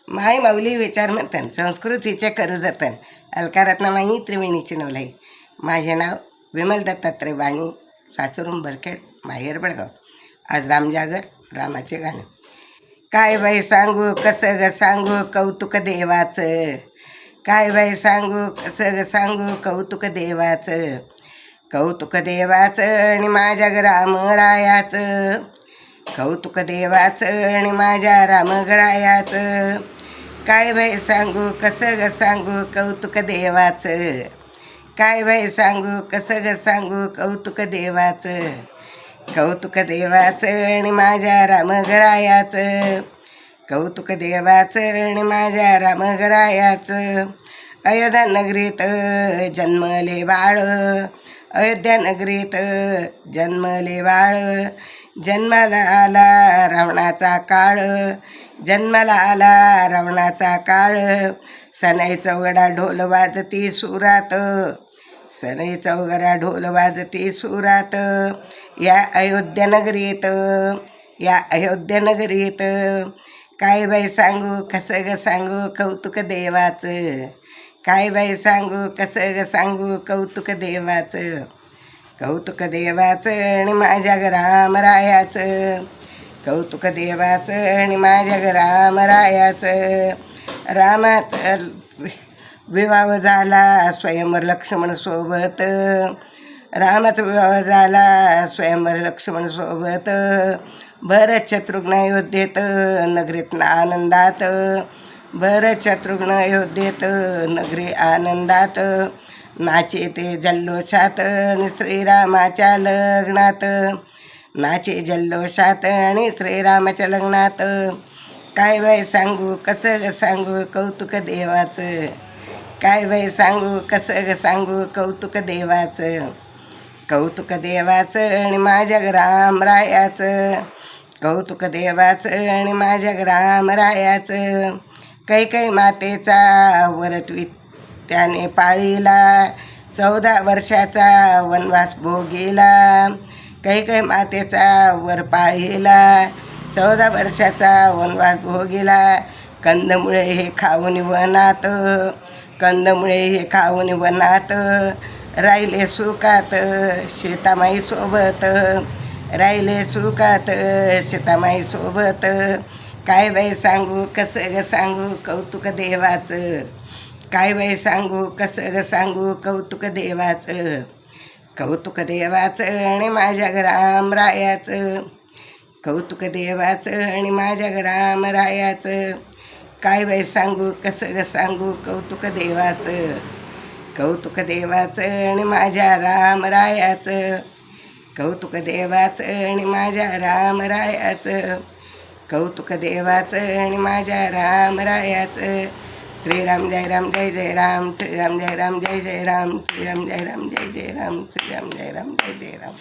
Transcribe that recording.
माय माऊली विचार म्हणतात संस्कृतीचे करू जतन अलकारत्नामाई त्रिवेणीची नवलाई. माझे नाव विमल दत्तात्रय बाणी, सासरून बरखेड, माहेर बडगाव. आज रामजागर, रामाचे गाणे. काय बाई सांगू कसं ग सांगू कौतुक देवाचं, काय बाई सांगू कसं ग सांगू कौतुक देवाचं, कौतुक देवाचं आणि माझ्या रामरायाचं, कौतुक देवाचं आणि माझ्या रामरायाचं. काय बाई सांगू कसं ग सांगू कौतुक देवाचं, काय बाई सांगू कसं ग सांगू कौतुक देवाचं, कौतुक देवाचं आणि माझ्या रामरायाचं, कौतुक देवाचं आणि माझ्या रामरायाचं. अयोध्या नगरीत जन्मले बाळ, अयोध्या नगरीत जन्मले बाळ, जन्माला आला रावणाचा काळ, जन्माला आला रावणाचा काळ. सनई चौघडा ढोल वाजती सुरात, सनई चौघडा ढोल वाजती सुरात. या अयोध्या नगरीत, या अयोध्या नगरीत. काय बाई सांगू कसं ग सांगू कौतुक देवाचं, काय बाई सांगू कसं ग सांगू कौतुक देवाचं, कौतुक देवाचं आणि माझ्या रामरायाचं, कौतुक देवाचं आणि माझ्या रामरायाचं. रामात विवाह झाला स्वयंवर लक्ष्मण सोबत, रामाचा विवाह झाला स्वयंवर लक्ष्मण सोबत. भरत शत्रुघ्न अयोध्येत नगरीत आनंदात, भरत शत्रुघ्न अयोध्येत नगरी आनंदात. नाचे ते जल्लोषात आणि श्रीरामाच्या लग्नात, नाचे जल्लोषात आणि श्रीरामाच्या लग्नात. काय बाई सांगू कसं ग सांगू कौतुक देवाचं, काय बाई सांगू कसं ग सांगू कौतुक देवाचं, कौतुक देवाचं आणि माझ्या रामरायाचं, कौतुक देवाचं आणि माझ्या रामरायाचं. कैकई मातेचा वरत्वी त्याने पाळीला, 14 वर्षाचा वनवास भोगीला. कैकई मातेचा वर पाळीला, 14 वर्षाचा वनवास भोगीला. कंदमुळे हे खाऊन वनात, कंदमुळे हे खाऊन वनात. राहिले सुखात सीतामाई सोबत, राहिले सुखात सीतामाई सोबत. काय बाई सांगू कसं ग सांगू कौतुक देवाचं, काय बाई सांगू कसं ग सांगू कौतुक देवाचं, कौतुक देवाचं आणि माझ्या रामरायाचं, कौतुक देवाचं आणि माझ्या रामरायाचं. काय बाई सांगू कसं ग सांगू कौतुक देवाचं, कौतुक देवाचं आणि माझ्या रामरायाचं, कौतुक देवाचं आणि माझ्या रामरायाचं, कौतुक देवाचं आणि माझ्या रामरायाचं. श्रीराम जय राम जय जय राम, श्रीराम जय राम जय जय राम, श्रीराम जय राम जय जय राम, श्रीराम जय राम जय जय राम.